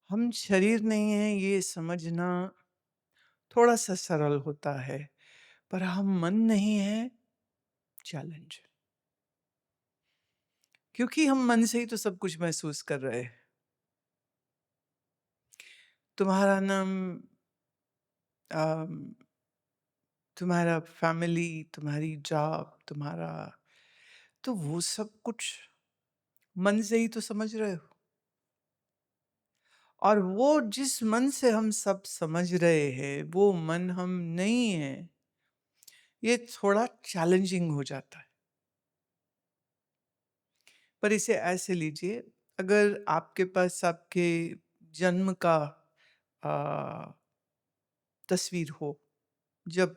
हम शरीर नहीं हैं ये समझना थोड़ा सा सरल होता है, पर हम मन नहीं हैं चैलेंज। क्योंकि हम मन से ही तो सब कुछ महसूस कर रहे हैं। तुम्हारा नाम, अम, तुम्हारा फैमिली, तुम्हारी जॉब, तुम्हारा, तो वो सब कुछ मन से ही तो समझ रहे हो। और वो जिस मन से हम सब समझ रहे हैं वो मन हम नहीं है, ये थोड़ा चैलेंजिंग हो जाता है। पर इसे ऐसे लीजिए, अगर आपके पास आपके जन्म का आ, तस्वीर हो, जब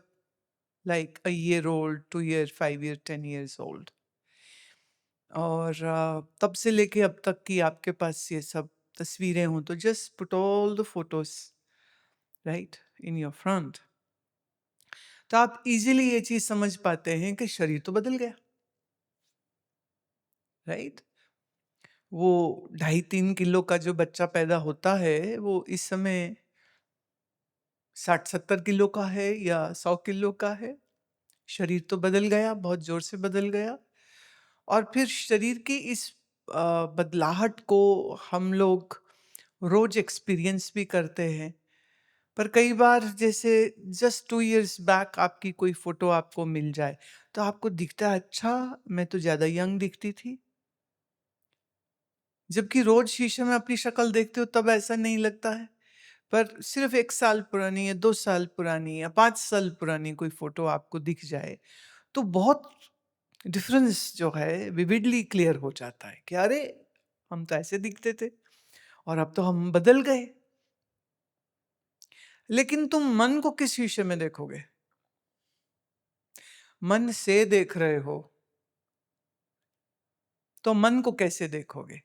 like a year old, 2 year, 5 year, 10 years old, और तब से लेके अब तक की आपके पास ये सब तस्वीरें हों, तो just put all the photos right in your front, तो आप इजीली ये चीज समझ पाते हैं कि शरीर तो बदल गया। राइट, वो 2.5-3 किलो का जो बच्चा पैदा होता है वो इस समय 60-70 किलो का है या 100 किलो का है। शरीर तो बदल गया, बहुत जोर से बदल गया। और फिर शरीर की इस बदलाहट को हम लोग रोज एक्सपीरियंस भी करते हैं। पर कई बार जैसे जस्ट 2 इयर्स बैक आपकी कोई फोटो आपको मिल जाए तो आपको दिखता है, अच्छा मैं तो ज्यादा यंग दिखती थी। जबकि रोज शीशे में अपनी शक्ल देखते हो तब ऐसा नहीं लगता है। पर सिर्फ 1 साल पुरानी या 2 साल पुरानी या 5 साल पुरानी कोई फोटो आपको दिख जाए तो बहुत डिफरेंस जो है विविडली क्लियर हो जाता है कि अरे हम तो ऐसे दिखते थे और अब तो हम बदल गए। लेकिन तुम मन को किस शीशे में देखोगे? मन से देख रहे हो तो मन को कैसे देखोगे?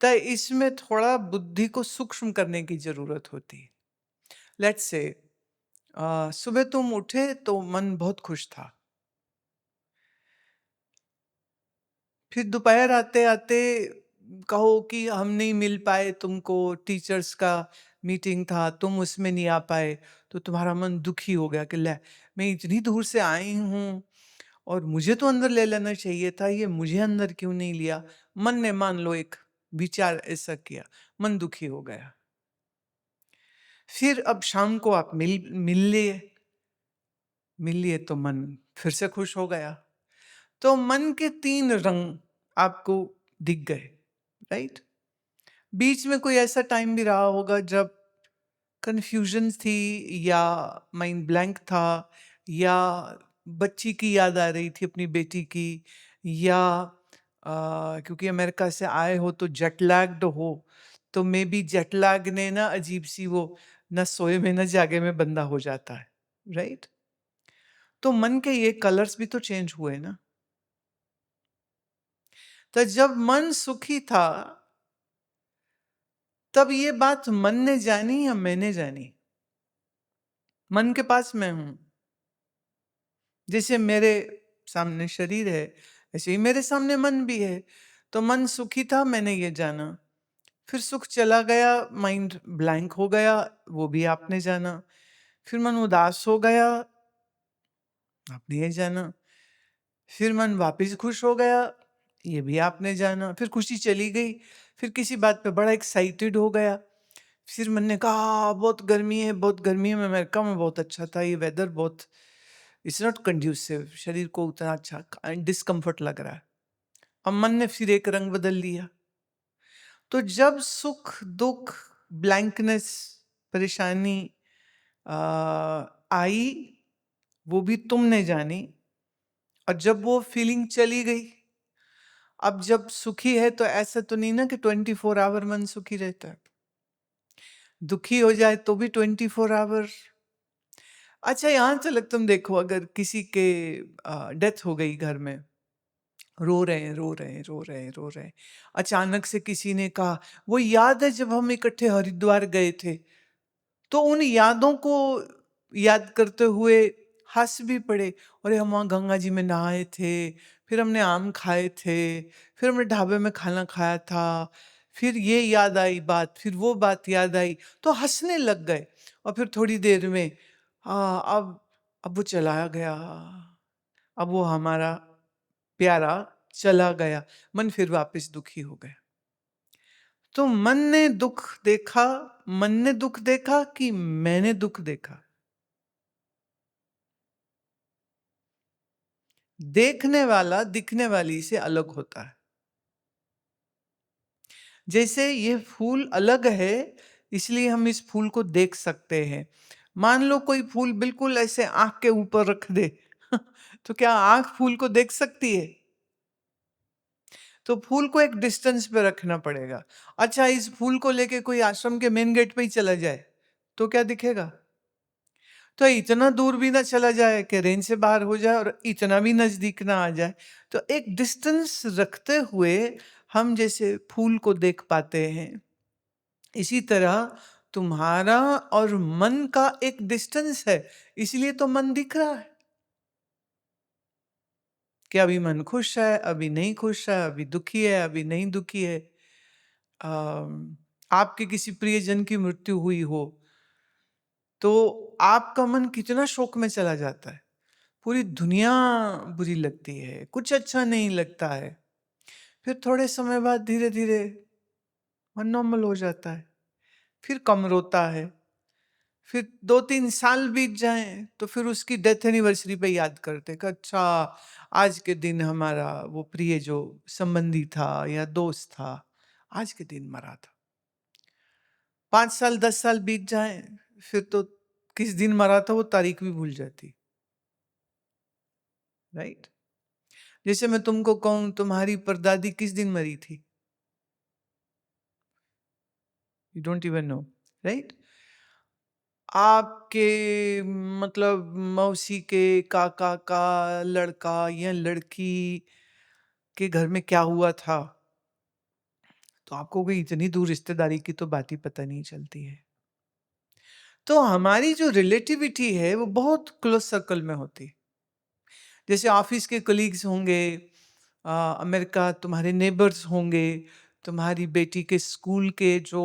तो इसमें थोड़ा बुद्धि को सूक्ष्म करने की जरूरत होती है। लेट्स से सुबह तुम उठे तो मन बहुत खुश था, फिर दोपहर आते आते कहो कि हम नहीं मिल पाए तुमको, टीचर्स का मीटिंग था तुम उसमें नहीं आ पाए, तो तुम्हारा मन दुखी हो गया कि ले, मैं इतनी दूर से आई हूँ और मुझे तो अंदर ले लेना चाहिए था, ये मुझे अंदर क्यों नहीं लिया। मन ने मान लो एक विचार ऐसा किया, मन दुखी हो गया। फिर अब शाम को आप मिल लिए तो मन फिर से खुश हो गया। तो मन के 3 रंग आपको दिख गए। राइट, बीच में कोई ऐसा टाइम भी रहा होगा जब कंफ्यूजन थी, या माइंड ब्लैंक था, या बच्ची की याद आ रही थी अपनी बेटी की, या क्योंकि अमेरिका से आए हो तो जेट लैग्ड हो, तो मे बी जेट लैग ने ना अजीब सी वो न सोए में न जागे में बंदा हो जाता है। राइट, तो मन के ये कलर्स भी तो चेंज हुए ना। तो जब मन सुखी था तब ये बात मन ने जानी या मैंने जानी? मन के पास मैं हूं। जैसे मेरे सामने शरीर है ऐसे ही मेरे सामने मन भी है। तो मन सुखी था, मैंने ये जाना। फिर सुख चला गया, माइंड ब्लैंक हो गया, वो भी आपने जाना। फिर मन उदास हो गया, आपने ये जाना। फिर मन वापस खुश हो गया, ये भी आपने जाना। फिर खुशी चली गई, फिर किसी बात पे बड़ा एक्साइटेड हो गया। फिर मन ने कहा बहुत गर्मी है, बहुत गर्मी है, मैं अमेरिका में बहुत अच्छा था, ये वेदर बहुत इट्स नॉट कंड्यूसिव, शरीर को उतना अच्छा डिस्कम्फर्ट लग रहा है। अब मन ने फिर एक रंग बदल लिया। तो जब सुख दुख ब्लैंकनेस परेशानी आई, वो भी तुमने जानी। और जब वो फीलिंग चली गई, अब जब सुखी है तो ऐसा तो नहीं ना कि 24 आवर मन सुखी रहता है, दुखी हो जाए तो भी 24 आवर। अच्छा यहाँ चलक तुम देखो, अगर किसी के डेथ हो गई घर में, रो रहे हैं रो रहे हैं रो रहे हैं रो रहे हैं, अचानक से किसी ने कहा वो याद है जब हम इकट्ठे हरिद्वार गए थे, तो उन यादों को याद करते हुए हंस भी पड़े। और हम वहाँ गंगा जी में नहाए थे, फिर हमने आम खाए थे, फिर हमने ढाबे में खाना खाया था, फिर ये याद आई बात, फिर वो बात याद आई, तो हंसने लग गए। और फिर थोड़ी देर में अब वो चला गया, अब वो हमारा प्यारा चला गया, मन फिर वापस दुखी हो गया। तो मन ने दुख देखा कि मैंने दुख देखा? देखने वाला दिखने वाली से अलग होता है। जैसे ये फूल अलग है, इसलिए हम इस फूल को देख सकते हैं। मान लो कोई फूल बिल्कुल ऐसे आंख के ऊपर रख दे तो क्या आंख फूल को देख सकती है? तो फूल को एक डिस्टेंस पे रखना पड़ेगा। अच्छा, इस फूल को लेके कोई आश्रम के मेन गेट पे ही चला जाए तो क्या दिखेगा? तो इतना दूर भी ना चला जाए कि रेंज से बाहर हो जाए और इतना भी नजदीक ना आ जाए। तो एक डिस्टेंस रखते हुए हम जैसे फूल को देख पाते हैं, इसी तरह तुम्हारा और मन का एक डिस्टेंस है, इसलिए तो मन दिख रहा है कि अभी मन खुश है, अभी नहीं खुश है, अभी दुखी है, अभी नहीं दुखी है। आपके किसी प्रियजन की मृत्यु हुई हो तो आपका मन कितना शोक में चला जाता है, पूरी दुनिया बुरी लगती है, कुछ अच्छा नहीं लगता है। फिर थोड़े समय बाद धीरे धीरे मन नॉर्मल हो जाता है, फिर कम रोता है। फिर 2-3 साल बीत जाएं तो फिर उसकी डेथ एनिवर्सरी पे याद करते कि अच्छा, आज के दिन हमारा वो प्रिय जो संबंधी था या दोस्त था, आज के दिन मरा था। 5 साल 10 साल बीत जाएं, फिर तो किस दिन मरा था वो तारीख भी भूल जाती। राइट? जैसे मैं तुमको कहूं तुम्हारी परदादी किस दिन मरी थी, you don't even know. Right? आपके मतलब मौसी के काका का लड़का या लड़की के घर में क्या हुआ था, तो आपको कोई इतनी दूर रिश्तेदारी की तो बात ही पता नहीं चलती है। तो हमारी जो रिलेटिविटी है वो बहुत क्लोज सर्कल में होती है। जैसे ऑफिस के कलीग्स होंगे, अमेरिका तुम्हारे नेबर्स होंगे, तुम्हारी बेटी के स्कूल के जो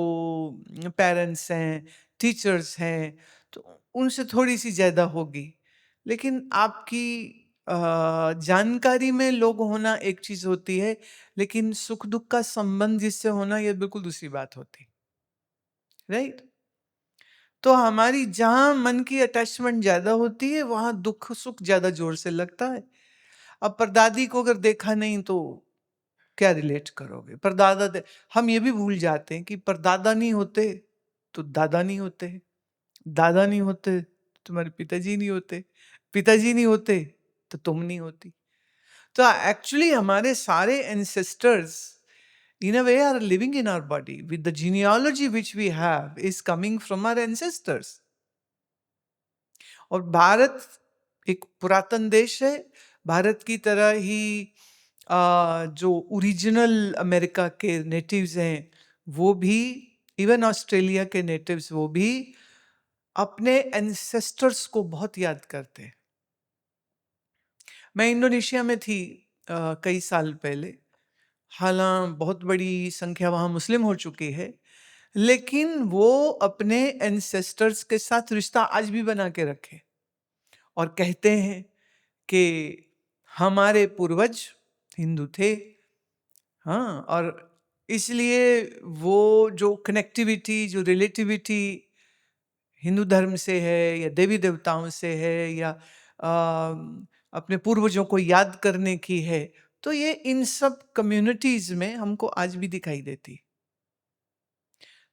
पेरेंट्स हैं, टीचर्स हैं, तो उनसे थोड़ी सी ज़्यादा होगी। लेकिन आपकी जानकारी में लोग होना एक चीज़ होती है, लेकिन सुख दुख का संबंध जिससे होना ये बिल्कुल दूसरी बात होती। राइट? तो हमारी जहाँ मन की अटैचमेंट ज़्यादा होती है वहाँ दुख सुख ज़्यादा जोर से लगता है। अब परदादी को अगर देखा नहीं तो क्या रिलेट करोगे? हम ये भी भूल जाते हैं कि परदादा नहीं होते तो दादा नहीं होते, दादा नहीं होते तो तुम्हारे पिताजी नहीं होते, पिताजी नहीं होते तो तुम नहीं होती। तो एक्चुअली हमारे सारे ancestors in a way are living in our body with the genealogy which we have is coming from our ancestors. और भारत एक पुरातन देश है। भारत की तरह ही जो ओरिजिनल अमेरिका के नेटिव्स हैं वो भी, इवन ऑस्ट्रेलिया के नेटिव्स वो भी अपने एंसेस्टर्स को बहुत याद करते हैं। मैं इंडोनेशिया में थी कई साल पहले। हालांकि बहुत बड़ी संख्या वहाँ मुस्लिम हो चुकी है, लेकिन वो अपने एंसेस्टर्स के साथ रिश्ता आज भी बना के रखे और कहते हैं कि हमारे पूर्वज हिंदू थे। हाँ, और इसलिए वो जो कनेक्टिविटी, जो रिलेटिविटी हिंदू धर्म से है या देवी देवताओं से है या अपने पूर्वजों को याद करने की है, तो ये इन सब कम्युनिटीज में हमको आज भी दिखाई देती।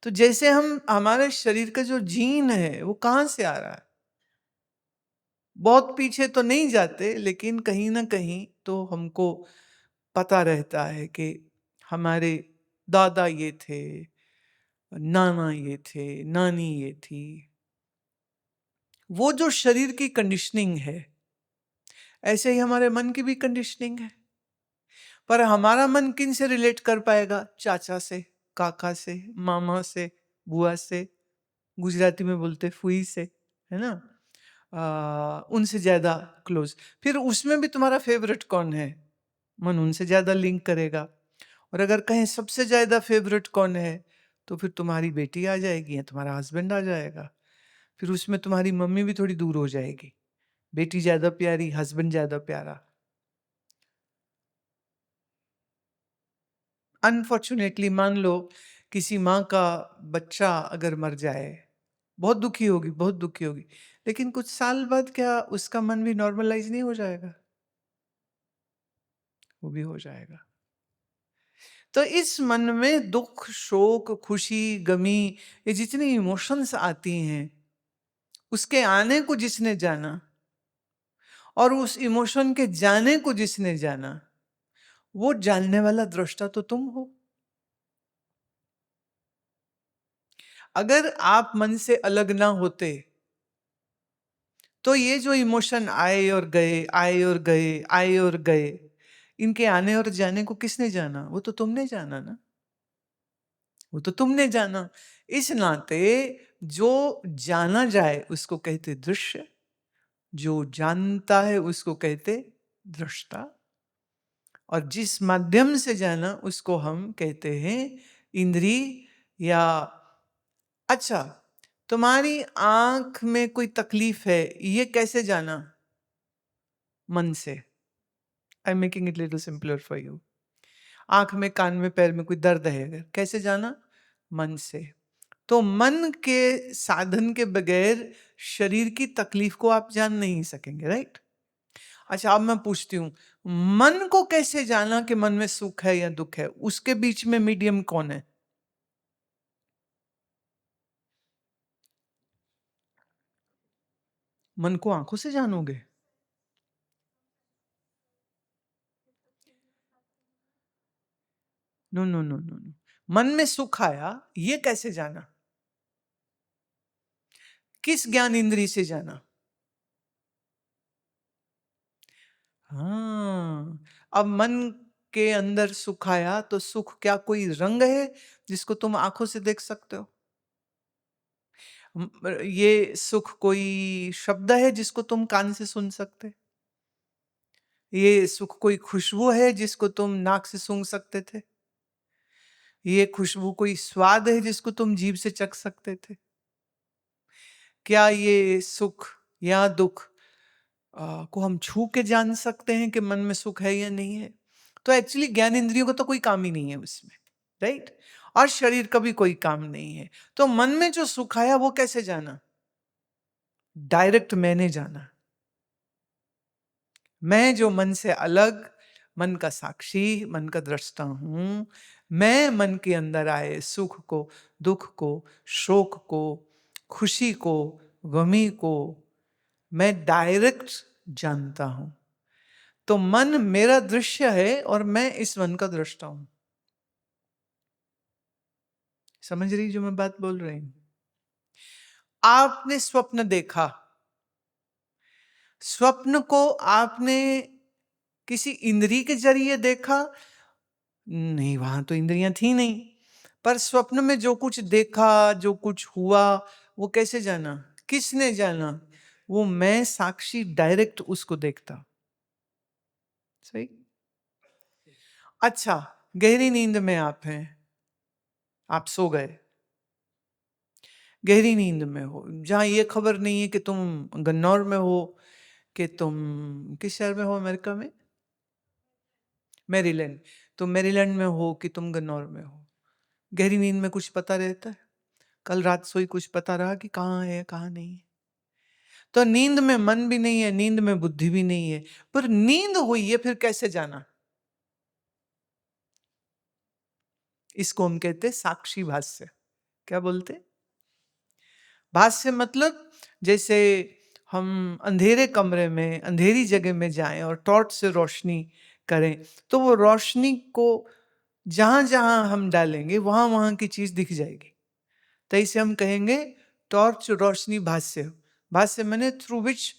तो जैसे हम हमारे शरीर का जो जीन है वो कहाँ से आ रहा है, बहुत पीछे तो नहीं जाते, लेकिन कहीं ना कहीं तो हमको पता रहता है कि हमारे दादा ये थे, नाना ये थे, नानी ये थी। वो जो शरीर की कंडीशनिंग है, ऐसे ही हमारे मन की भी कंडीशनिंग है। पर हमारा मन किन से रिलेट कर पाएगा? चाचा से, काका से, मामा से, बुआ से, गुजराती में बोलते फुई से, है ना? उनसे ज्यादा क्लोज। फिर उसमें भी तुम्हारा फेवरेट कौन है? मन उनसे ज्यादा लिंक करेगा। और अगर कहें सबसे ज्यादा फेवरेट कौन है, तो फिर तुम्हारी बेटी आ जाएगी या तुम्हारा हस्बैंड आ जाएगा। फिर उसमें तुम्हारी मम्मी भी थोड़ी दूर हो जाएगी। बेटी ज्यादा प्यारी, हस्बैंड ज्यादा प्यारा। अनफॉर्चुनेटली मान लो किसी माँ का बच्चा अगर मर जाए, बहुत दुखी होगी, बहुत दुखी होगी, लेकिन कुछ साल बाद क्या उसका मन भी नॉर्मलाइज नहीं हो जाएगा? वो भी हो जाएगा। तो इस मन में दुख, शोक, खुशी, गमी, ये जितनी इमोशंस आती हैं, उसके आने को जिसने जाना और उस इमोशन के जाने को जिसने जाना, वो जानने वाला दृष्टा तो तुम हो। अगर आप मन से अलग ना होते, तो ये जो इमोशन आए और गए, आए और गए, आए और गए, इनके आने और जाने को किसने जाना? वो तो तुमने जाना ना, वो तो तुमने जाना। इस नाते जो जाना जाए उसको कहते दृश्य, जो जानता है उसको कहते दृष्टा, और जिस माध्यम से जाना उसको हम कहते हैं इंद्रिय या। अच्छा, तुम्हारी आंख में कोई तकलीफ है, ये कैसे जाना? मन से। I am making it little simpler for you. आंख में, कान में, पैर में कोई दर्द है अगर, कैसे जाना? मन से। तो मन के साधन के बगैर शरीर की तकलीफ को आप जान नहीं सकेंगे, राइट? अच्छा, अब मैं पूछती हूं, मन को कैसे जाना कि मन में सुख है या दुख है? उसके बीच में मीडियम कौन है? मन को आंखों से जानोगे? No no no no no. मन में सुख आया, ये कैसे जाना? किस ज्ञान इंद्री से जाना? हाँ, अब मन के अंदर सुख आया, तो सुख क्या कोई रंग है जिसको तुम आंखों से देख सकते हो? ये सुख कोई शब्द है जिसको तुम कान से सुन सकते? ये सुख कोई खुशबू है जिसको तुम नाक से सूंघ सकते थे? ये खुशबू कोई स्वाद है जिसको तुम जीभ से चख सकते थे? क्या ये सुख या दुख को हम छू के जान सकते हैं कि मन में सुख है या नहीं है? तो एक्चुअली ज्ञान इंद्रियों का तो कोई काम ही नहीं है उसमें, राइट? और शरीर का भी कोई काम नहीं है। तो मन में जो सुख आया वो कैसे जाना? डायरेक्ट मैंने जाना। मैं जो मन से अलग, मन का साक्षी, मन का दृष्टा हूं, मैं मन के अंदर आए सुख को, दुख को, शोक को, खुशी को, गमी को मैं डायरेक्ट जानता हूं। तो मन मेरा दृश्य है और मैं इस मन का दृष्टा हूं। समझ रही जो मैं बात बोल रही हूं? आपने स्वप्न देखा, स्वप्न को आपने किसी इंद्री के जरिए देखा? नहीं, वहां तो इंद्रियां थी नहीं। पर स्वप्न में जो कुछ देखा, जो कुछ हुआ, वो कैसे जाना? किसने जाना? वो मैं साक्षी डायरेक्ट उसको देखता। सही। अच्छा, गहरी नींद में आप हैं, आप सो गए, गहरी नींद में हो, जहां ये खबर नहीं है कि तुम गन्नौर में हो, कि तुम किस शहर में हो अमेरिका में? मैरीलैंड। तुम मैरीलैंड में हो कि तुम गन्नौर में हो? गहरी नींद में कुछ पता रहता है? कल रात सोई कुछ पता रहा कि कहाँ है कहाँ नहीं है? तो नींद में मन भी नहीं है, नींद में बुद्धि भी नहीं है, पर नींद हुई है, फिर कैसे जाना? इसको हम कहते साक्षी भाष्य। क्या बोलते? भाष्य मतलब जैसे हम अंधेरे कमरे में, अंधेरी जगह में जाएं और टॉर्च से रोशनी करें, तो वो रोशनी को जहां जहां हम डालेंगे वहां वहां की चीज दिख जाएगी। तो इसे हम कहेंगे टॉर्च रोशनी भाष्य। भाष्य मैंने through which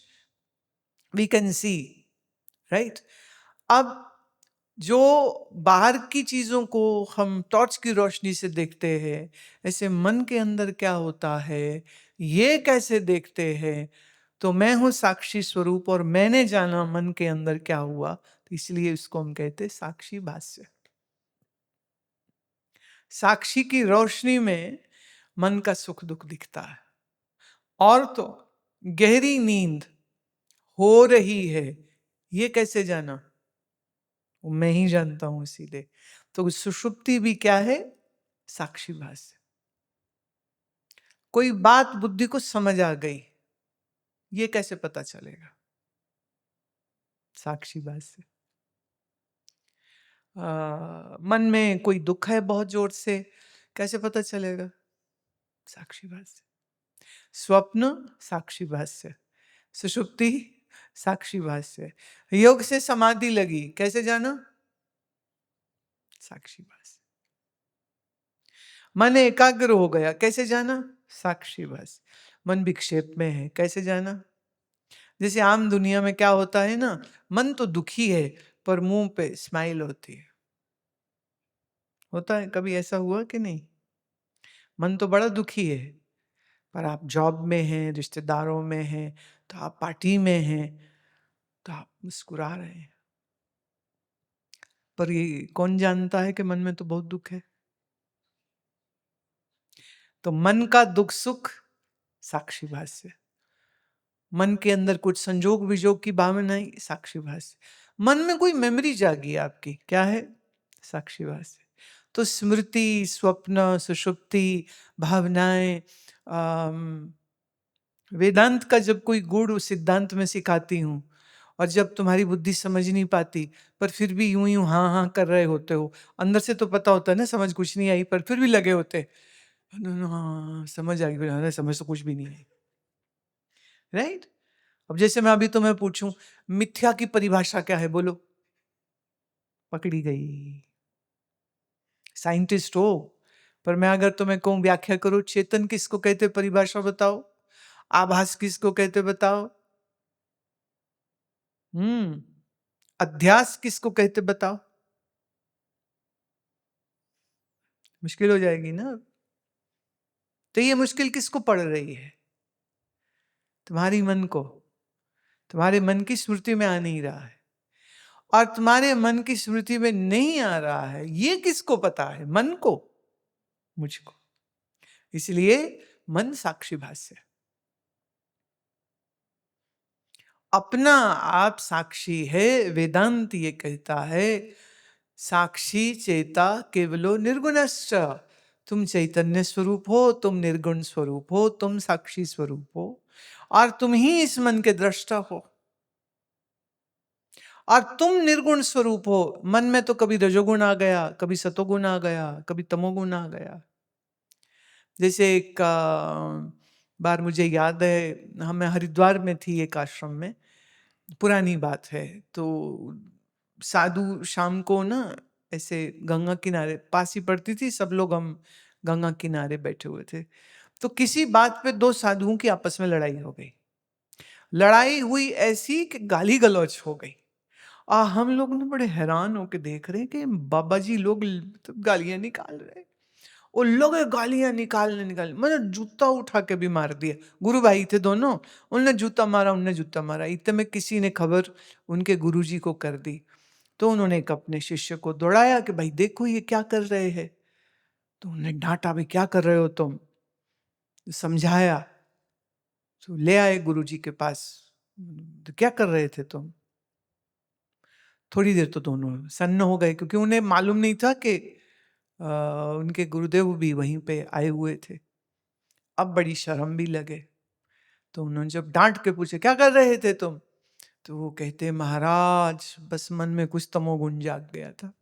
we can see, right? अब जो बाहर की चीजों को हम टॉर्च की रोशनी से देखते हैं, ऐसे मन के अंदर क्या होता है ये कैसे देखते हैं? तो मैं हूं साक्षी स्वरूप और मैंने जाना मन के अंदर क्या हुआ, तो इसलिए इसको हम कहते हैं साक्षी भाष्य। साक्षी की रोशनी में मन का सुख दुख दिखता है। और तो गहरी नींद हो रही है, ये कैसे जाना? वो मैं ही जानता हूं। इसीलिए तो सुषुप्ति भी क्या है? साक्षी भास। कोई बात बुद्धि को समझ आ गई, ये कैसे पता चलेगा? साक्षी भास से। मन में कोई दुख है बहुत जोर से, कैसे पता चलेगा? साक्षी भास से। स्वप्न साक्षी भास से, सुषुप्ति साक्षी भास से। योग से समाधि लगी, कैसे जाना? साक्षी भास। मन एकाग्र हो गया, कैसे जाना? साक्षी भास। मन विक्षेप में है, कैसे जाना? जैसे आम दुनिया में क्या होता है ना, मन तो दुखी है पर मुंह पे स्माइल होती है। होता है, कभी ऐसा हुआ कि नहीं? मन तो बड़ा दुखी है पर आप जॉब में हैं, रिश्तेदारों में हैं, तो आप पार्टी में हैं, तो आप मुस्कुरा रहे हैं। पर ये कौन जानता है कि मन में तो बहुत दुख है? तो मन का दुख सुख साक्षी भाष्य। मन के अंदर कुछ संजोग विजोग की भावनाएं, साक्षी भाष्य। मन में कोई मेमोरी जागी आपकी, क्या है? साक्षी भाष्य। तो स्मृति, स्वप्न, सुषुप्ति, भावनाएं, वेदांत का जब कोई गुण सिद्धांत में सिखाती हूँ और जब तुम्हारी बुद्धि समझ नहीं पाती पर फिर भी यूं यूं हाँ हाँ कर रहे होते हो, अंदर से तो पता होता है ना समझ कुछ नहीं आई, पर फिर भी लगे होते हाँ समझ आ गई, अरे समझ तो कुछ भी नहीं आई। राइट? अब जैसे मैं अभी तुम्हें पूछूं मिथ्या की परिभाषा क्या है, बोलो? पकड़ी गई। साइंटिस्ट हो, पर मैं अगर तुम्हें कहूं व्याख्या करो, चेतन किसको कहते, परिभाषा बताओ। आभास किसको कहते, बताओ। अध्यास किसको कहते, बताओ। मुश्किल हो जाएगी ना। तो ये मुश्किल किसको पड़ रही है? तुम्हारी मन को। तुम्हारे मन की स्मृति में आ नहीं रहा है, और तुम्हारे मन की स्मृति में नहीं आ रहा है, ये किसको पता है? मन को, मुझको। इसलिए मन साक्षी भाष्य। अपना आप साक्षी है। वेदांत ये कहता है साक्षी चेता केवलो निर्गुणश्च। तुम चैतन्य स्वरूप हो, तुम निर्गुण स्वरूप हो, तुम साक्षी स्वरूप हो, और तुम ही इस मन के दृष्टा हो, और तुम निर्गुण स्वरूप हो। मन में तो कभी रजोगुण आ गया, कभी सतोगुण आ गया, कभी तमोगुण आ गया। जैसे एक बार मुझे याद है, हमें हरिद्वार में थी एक आश्रम में, पुरानी बात है, तो साधु शाम को ना ऐसे गंगा किनारे, पास ही पड़ती थी, सब लोग हम गंगा किनारे बैठे हुए थे, तो किसी बात पे दो साधुओं की आपस में लड़ाई हो गई। लड़ाई हुई ऐसी कि गाली गलौज हो गई। हम लोग ना बड़े हैरान होके देख रहे हैं कि बाबा जी लोग तो गालियां निकाल रहे। वो लोग गालियां निकालने मैंने जूता उठा के भी मार दिया। गुरु भाई थे दोनों, उनने जूता मारा, उनने जूता मारा। इतने में किसी ने खबर उनके गुरुजी को कर दी, तो उन्होंने एक अपने शिष्य को दौड़ाया कि भाई देखो ये क्या कर रहे हैं। तो उन्होंने डांटा, भाई क्या कर रहे हो तुम? समझाया, तो ले आए गुरुजी के पास। तो क्या कर रहे थे तुम? थोड़ी देर तो दोनों सन्न हो गए, क्योंकि उन्हें मालूम नहीं था कि उनके गुरुदेव भी वहीं पे आए हुए थे। अब बड़ी शर्म भी लगे, तो उन्होंने जब डांट के पूछे क्या कर रहे थे तुम, तो वो कहते महाराज बस मन में कुछ तमोगुण जाग गया था,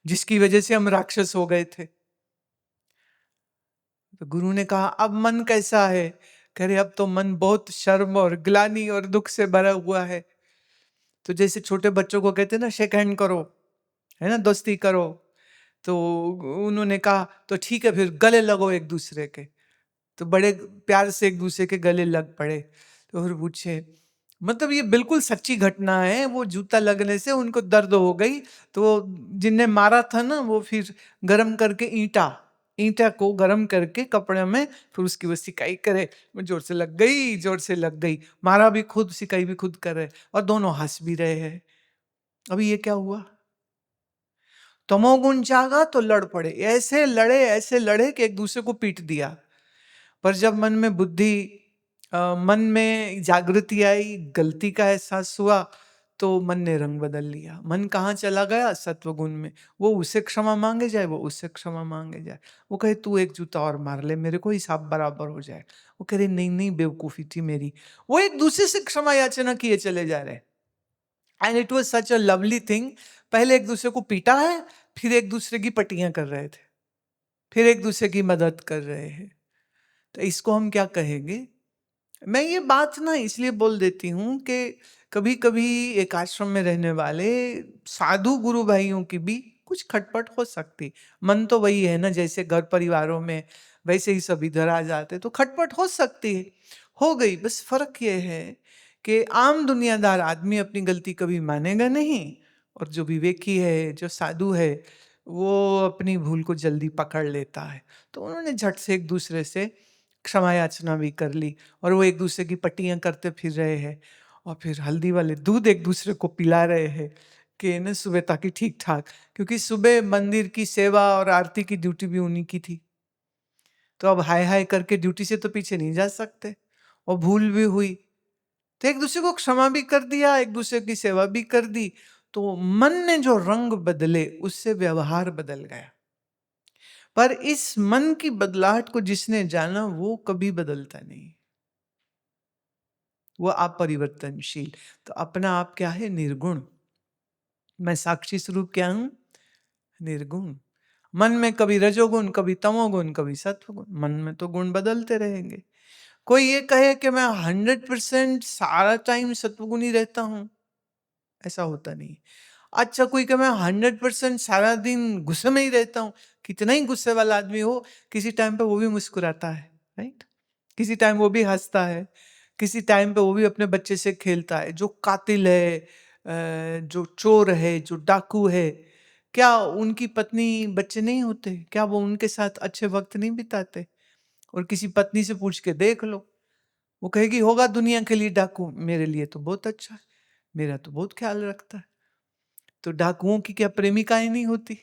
जिसकी वजह से हम राक्षस हो गए थे। तो गुरु ने कहा अब मन कैसा है? कह रहे अब तो मन बहुत शर्म और ग्लानि और दुख से भरा हुआ है। तो जैसे छोटे बच्चों को कहते हैं ना शेक हैंड करो, है ना, दोस्ती करो, तो उन्होंने कहा तो ठीक है फिर गले लगो एक दूसरे के। तो बड़े प्यार से एक दूसरे के गले लग पड़े। तो फिर पूछे, मतलब ये बिल्कुल सच्ची घटना है, वो जूता लगने से उनको दर्द हो गई, तो जिनने मारा था ना वो फिर गरम करके ईंटा को गरम करके कपड़े में, फिर उसकी वो सिकाई करे, जोर से लग गई, जोर से लग गई, मारा भी खुद, सिकाई भी खुद कर रहे, और दोनों हंस भी रहे हैं। अभी ये क्या हुआ? तमोगुण जागा तो लड़ पड़े, ऐसे लड़े कि एक दूसरे को पीट दिया। पर जब मन में जागृति आई, गलती का एहसास हुआ, तो मन ने रंग बदल लिया। मन कहाँ चला गया? सत्वगुण में। वो उससे क्षमा मांगे जाए, वो उससे क्षमा मांगे जाए। वो कहे तू एक जूता और मार ले, मेरे को हिसाब बराबर हो जाए। वो कह रहे नहीं नहीं, बेवकूफी थी मेरी। वो एक दूसरे से क्षमा याचना किए चले जा रहे। And it was such a lovely thing. पहले एक दूसरे को पीटा है, फिर एक दूसरे की पट्टियां कर रहे थे, फिर एक दूसरे की मदद कर रहे हैं। तो इसको हम क्या कहेंगे? मैं ये बात ना इसलिए बोल देती हूँ कि कभी कभी एक आश्रम में रहने वाले साधु गुरु भाइयों की भी कुछ खटपट हो सकती। मन तो वही है ना, जैसे घर परिवारों में वैसे ही सब इधर आ जाते, तो खटपट हो सकती है। हो गई, बस फर्क ये है कि आम दुनियादार आदमी अपनी गलती कभी मानेगा नहीं, और जो विवेकी है, जो साधु है, वो अपनी भूल को जल्दी पकड़ लेता है। तो उन्होंने झट से एक दूसरे से क्षमा याचना भी कर ली, और वो एक दूसरे की पट्टियां करते फिर रहे हैं, और फिर हल्दी वाले दूध एक दूसरे को पिला रहे हैं कि न सुबह ताकि ठीक ठाक, क्योंकि सुबह मंदिर की सेवा और आरती की ड्यूटी भी उन्हीं की थी। तो अब हाय हाय करके ड्यूटी से तो पीछे नहीं जा सकते, और भूल भी हुई तो एक दूसरे को क्षमा भी कर दिया, एक दूसरे की सेवा भी कर दी। तो मन ने जो रंग बदले, उससे व्यवहार बदल गया। पर इस मन की बदलाहट को जिसने जाना, वो कभी बदलता नहीं, वो अपरिवर्तनशील। तो अपना आप क्या है? निर्गुण। मैं साक्षी स्वरूप क्या हूं? निर्गुण। मन में कभी रजोगुण, कभी तमोगुण, कभी सत्वगुण। मन में तो गुण बदलते रहेंगे। कोई ये कहे कि मैं 100% सारा टाइम सत्वगुण ही रहता हूं, ऐसा होता नहीं। अच्छा, कोई कहे मैं 100% सारा दिन गुस्से में ही रहता हूं। कितना ही गुस्से वाला आदमी हो, किसी टाइम पे वो भी मुस्कुराता है, राइट? किसी टाइम वो भी हंसता है, किसी टाइम पे वो भी अपने बच्चे से खेलता है। जो कातिल है, जो चोर है, जो डाकू है, क्या उनकी पत्नी बच्चे नहीं होते? क्या वो उनके साथ अच्छे वक्त नहीं बिताते? और किसी पत्नी से पूछ के देख लो, वो कहेगी होगा दुनिया के लिए डाकू, मेरे लिए तो बहुत अच्छा है, मेरा तो बहुत ख्याल रखता है। तो डाकुओं की क्या प्रेमिकाएं नहीं होती?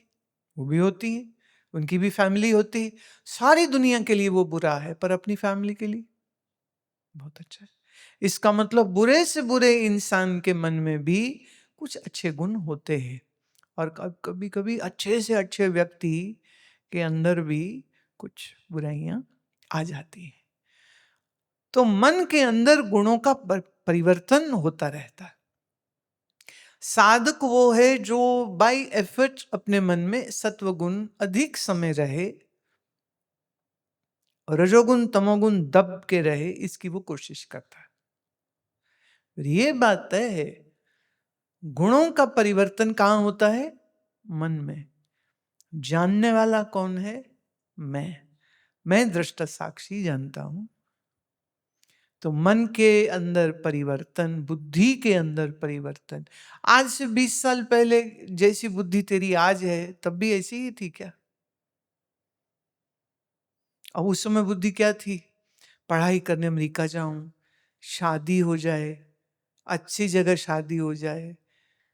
वो भी होती हैं, उनकी भी फैमिली होती है। सारी दुनिया के लिए वो बुरा है, पर अपनी फैमिली के लिए बहुत अच्छा है। इसका मतलब बुरे से बुरे इंसान के मन में भी कुछ अच्छे गुण होते हैं, और कभी कभी अच्छे से अच्छे व्यक्ति के अंदर भी कुछ बुराइयां आ जाती हैं। तो मन के अंदर गुणों का परिवर्तन होता रहता है। साधक वो है जो बाय एफर्ट अपने मन में सत्वगुण अधिक समय रहे, रजोगुण तमोगुण दब के रहे, इसकी वो कोशिश करता है। ये बात तय है, गुणों का परिवर्तन कहां होता है? मन में। जानने वाला कौन है? मैं दृष्टा साक्षी जानता हूं। तो मन के अंदर परिवर्तन, बुद्धि के अंदर परिवर्तन। आज से 20 साल पहले जैसी बुद्धि तेरी आज है, तब भी ऐसी ही थी क्या? और उस समय बुद्धि क्या थी? पढ़ाई करने अमेरिका जाऊं, शादी हो जाए, अच्छी जगह शादी हो जाए,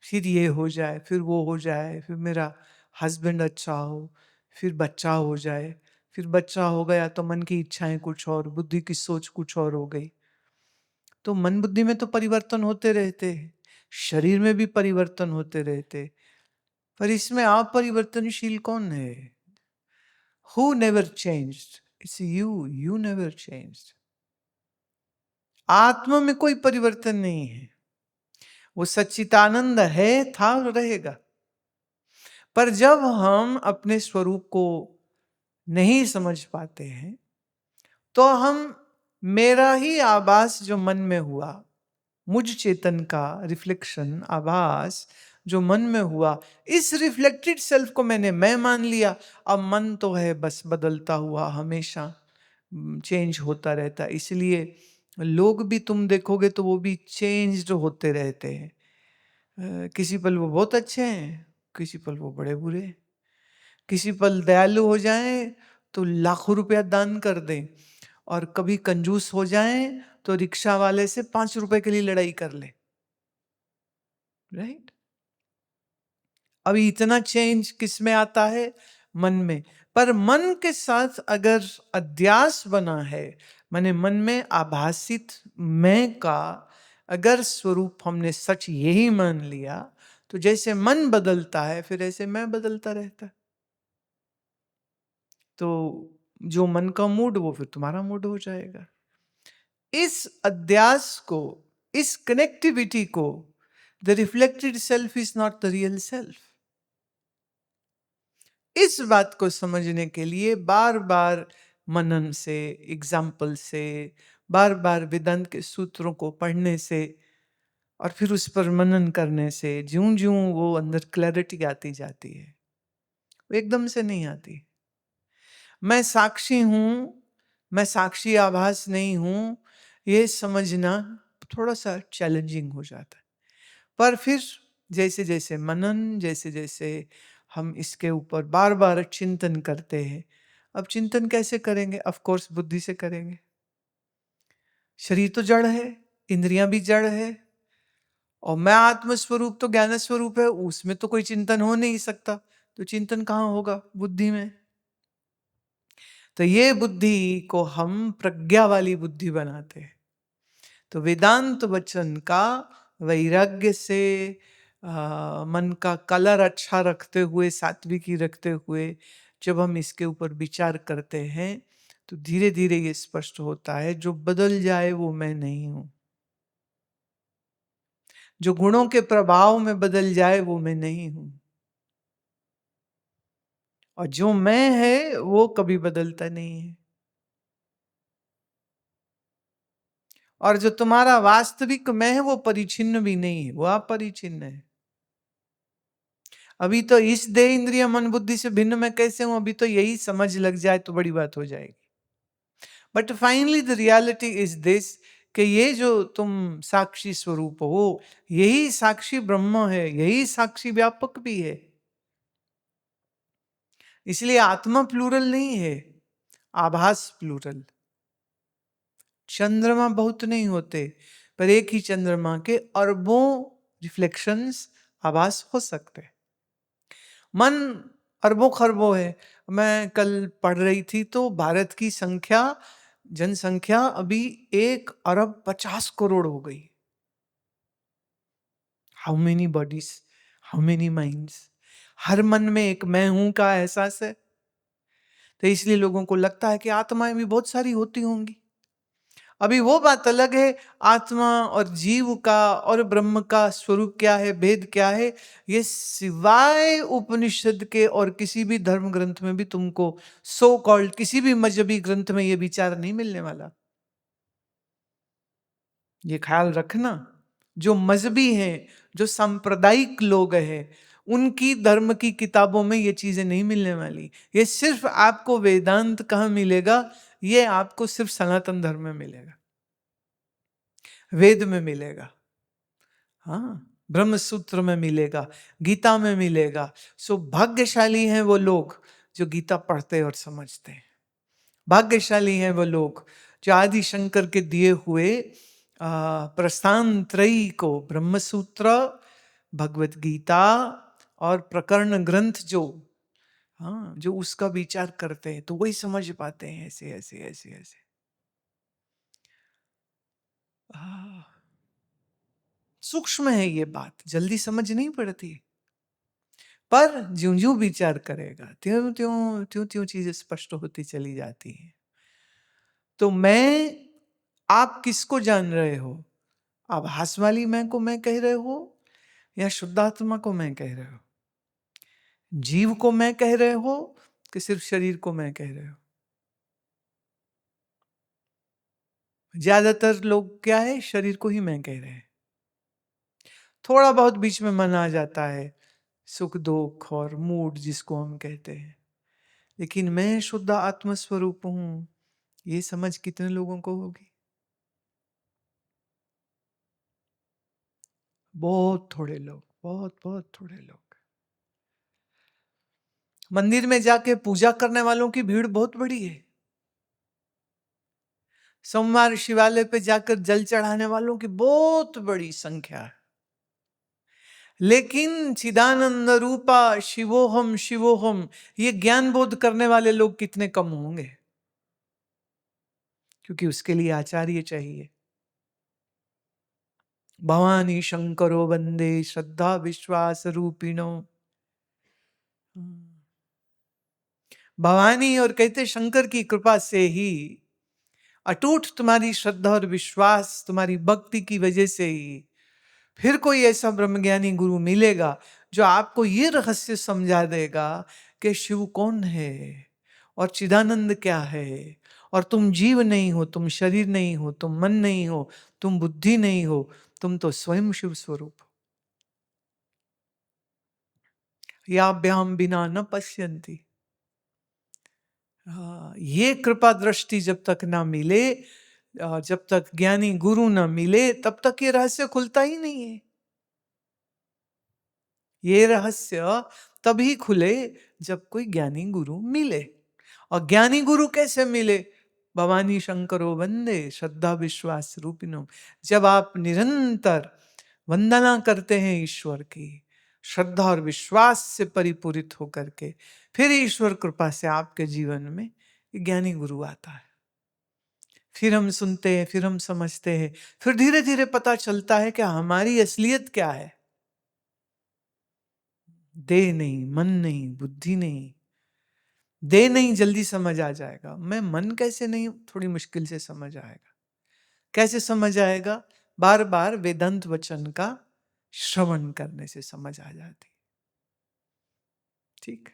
फिर ये हो जाए, फिर वो हो जाए, फिर मेरा हस्बैंड अच्छा हो, फिर बच्चा हो जाए, फिर बच्चा हो गया तो मन की इच्छाएं कुछ और, बुद्धि की सोच कुछ और हो गई। तो मन बुद्धि में तो परिवर्तन होते रहते, शरीर में भी परिवर्तन होते रहते, पर इसमें अपरिवर्तनशील कौन है? Who never changed? It's you. You never changed. आत्मा में कोई परिवर्तन नहीं है, वो सच्चिदानंद है, था और रहेगा। पर जब हम अपने स्वरूप को नहीं समझ पाते हैं, तो हम मेरा ही आभास जो मन में हुआ, मुझ चेतन का रिफ्लेक्शन, आभास जो मन में हुआ, इस रिफ्लेक्टेड सेल्फ को मैंने मैं मान लिया। अब मन तो है बस बदलता हुआ, हमेशा चेंज होता रहता। इसलिए लोग भी तुम देखोगे तो वो भी चेंज्ड होते रहते हैं। किसी पल वो बहुत अच्छे हैं, किसी पल वो बड़े बुरे हैं। किसी पल दयालु हो जाएं तो लाखों रुपया दान कर दें, और कभी कंजूस हो जाएं तो रिक्शा वाले से 5 रुपए के लिए लड़ाई कर ले, राइट? अभी इतना चेंज किस में आता है? मन में। पर मन के साथ अगर अध्यास बना है, माने मन में आभासित मैं का अगर स्वरूप हमने सच यही मान लिया, तो जैसे मन बदलता है फिर ऐसे मैं बदलता रहता है। तो जो मन का मूड वो फिर तुम्हारा मूड हो जाएगा। इस अध्यास को, इस कनेक्टिविटी को, the reflected self is not the real self, इस बात को समझने के लिए बार बार मनन से, एग्जाम्पल से, बार बार वेदांत के सूत्रों को पढ़ने से और फिर उस पर मनन करने से ज्यों ज्यों वो अंदर क्लैरिटी आती जाती है। वो एकदम से नहीं आती। मैं साक्षी हूं, मैं साक्षी आभास नहीं हूं, ये समझना थोड़ा सा चैलेंजिंग हो जाता है। पर फिर जैसे जैसे मनन, जैसे जैसे हम इसके ऊपर बार बार चिंतन करते हैं। अब चिंतन कैसे करेंगे? ऑफ कोर्स बुद्धि से करेंगे। शरीर तो जड़ है, इंद्रियां भी जड़ है, और मैं आत्मस्वरूप तो ज्ञान स्वरूप है, उसमें तो कोई चिंतन हो नहीं सकता। तो चिंतन कहाँ होगा? बुद्धि में। तो ये बुद्धि को हम प्रज्ञा वाली बुद्धि बनाते हैं। तो वेदांत वचन का वैराग्य से मन का कलर अच्छा रखते हुए, सात्विकी रखते हुए जब हम इसके ऊपर विचार करते हैं, तो धीरे धीरे ये स्पष्ट होता है, जो बदल जाए वो मैं नहीं हूं, जो गुणों के प्रभाव में बदल जाए वो मैं नहीं हूं, और जो मैं है वो कभी बदलता नहीं है। और जो तुम्हारा वास्तविक मैं है वो परिचिन्न भी नहीं है, वो अपरिचिन्न है। अभी तो इस देह इंद्रिय मन बुद्धि से भिन्न मैं कैसे हूं, अभी तो यही समझ लग जाए तो बड़ी बात हो जाएगी। But finally the reality is this, कि ये जो तुम साक्षी स्वरूप हो, यही साक्षी ब्रह्म है, यही साक्षी व्यापक भी है। इसलिए आत्मा प्लूरल नहीं है, आभास प्लूरल। चंद्रमा बहुत नहीं होते, पर एक ही चंद्रमा के अरबों रिफ्लेक्शंस, आभास हो सकते हैं। मन अरबों खरबों है। मैं कल पढ़ रही थी तो भारत की संख्या, जनसंख्या अभी 1 अरब 50 करोड़ हो गई। How many bodies, how many minds. हर मन में एक मैं हूं का एहसास है। तो इसलिए लोगों को लगता है कि आत्माएं भी बहुत सारी होती होंगी। अभी वो बात अलग है, आत्मा और जीव का और ब्रह्म का स्वरूप क्या है, भेद क्या है, ये सिवाय उपनिषद के और किसी भी धर्म ग्रंथ में भी तुमको, सो कॉल्ड किसी भी मजहबी ग्रंथ में ये विचार नहीं मिलने वाला। ये ख्याल रखना, जो मजहबी हैं, जो सांप्रदायिक लोग हैं, उनकी धर्म की किताबों में ये चीजें नहीं मिलने वाली। ये सिर्फ आपको वेदांत कहाँ मिलेगा? ये आपको सिर्फ सनातन धर्म में मिलेगा, वेद में मिलेगा, हाँ, ब्रह्म सूत्र में मिलेगा, गीता में मिलेगा। सो भाग्यशाली हैं वो लोग जो गीता पढ़ते और समझते हैं। भाग्यशाली हैं वो लोग जो आदि शंकर के दिए हुए प्रस्थान त्रयी को, ब्रह्म सूत्र, भगवत गीता और प्रकरण ग्रंथ जो, हाँ, जो उसका विचार करते हैं तो वही समझ पाते हैं ऐसे ऐसे ऐसे ऐसे। सूक्ष्म है ये बात, जल्दी समझ नहीं पड़ती, पर ज्यों ज्यों विचार करेगा त्यों त्यों त्यों त्यों चीजें स्पष्ट होती चली जाती है। तो मैं, आप किसको जान रहे हो? आभास वाली मैं को मैं कह रहे हो, या शुद्धात्मा को मैं कह रहे हो? जीव को मैं कह रहे हो कि सिर्फ शरीर को मैं कह रहे हो? ज्यादातर लोग क्या है, शरीर को ही मैं कह रहे हैं। थोड़ा बहुत बीच में मन आ जाता है, सुख दुख और मूड जिसको हम कहते हैं, लेकिन मैं शुद्ध आत्म स्वरूप हूं, ये समझ कितने लोगों को होगी? बहुत थोड़े लोग, बहुत बहुत थोड़े लोग। मंदिर में जाके पूजा करने वालों की भीड़ बहुत बड़ी है। सोमवार शिवालय पे जाकर जल चढ़ाने वालों की बहुत बड़ी संख्या है। लेकिन चिदानंद रूपा शिवोहम शिवोहम ये ज्ञान बोध करने वाले लोग कितने कम होंगे, क्योंकि उसके लिए आचार्य चाहिए। भवानी शंकरो वंदे श्रद्धा विश्वास रूपिणो। भवानी और कहते शंकर की कृपा से ही, अटूट तुम्हारी श्रद्धा और विश्वास, तुम्हारी भक्ति की वजह से ही फिर कोई ऐसा ब्रह्मज्ञानी गुरु मिलेगा जो आपको ये रहस्य समझा देगा कि शिव कौन है और चिदानंद क्या है, और तुम जीव नहीं हो, तुम शरीर नहीं हो, तुम मन नहीं हो, तुम बुद्धि नहीं हो, तुम तो स्वयं शिव स्वरूप हो। याभ्याम बिना न पश्यन्ति। ये कृपा दृष्टि जब तक ना मिले, जब तक ज्ञानी गुरु ना मिले, तब तक ये रहस्य खुलता ही नहीं है। ये रहस्य तभी खुले जब कोई ज्ञानी गुरु मिले। और ज्ञानी गुरु कैसे मिले? भवानी शंकरो वंदे श्रद्धा विश्वास रूपिणो। जब आप निरंतर वंदना करते हैं ईश्वर की, श्रद्धा और विश्वास से परिपूरित होकर के, फिर ईश्वर कृपा से आपके जीवन में ज्ञानी गुरु आता है। फिर हम सुनते हैं, फिर हम समझते हैं, फिर धीरे धीरे पता चलता है कि हमारी असलियत क्या है। देह नहीं, मन नहीं, बुद्धि नहीं। देह नहीं जल्दी समझ आ जाएगा, मैं मन कैसे नहीं, थोड़ी मुश्किल से समझ आएगा। कैसे समझ आएगा? बार बार वेदांत वचन का श्रवण करने से समझ आ जाती। ठीक।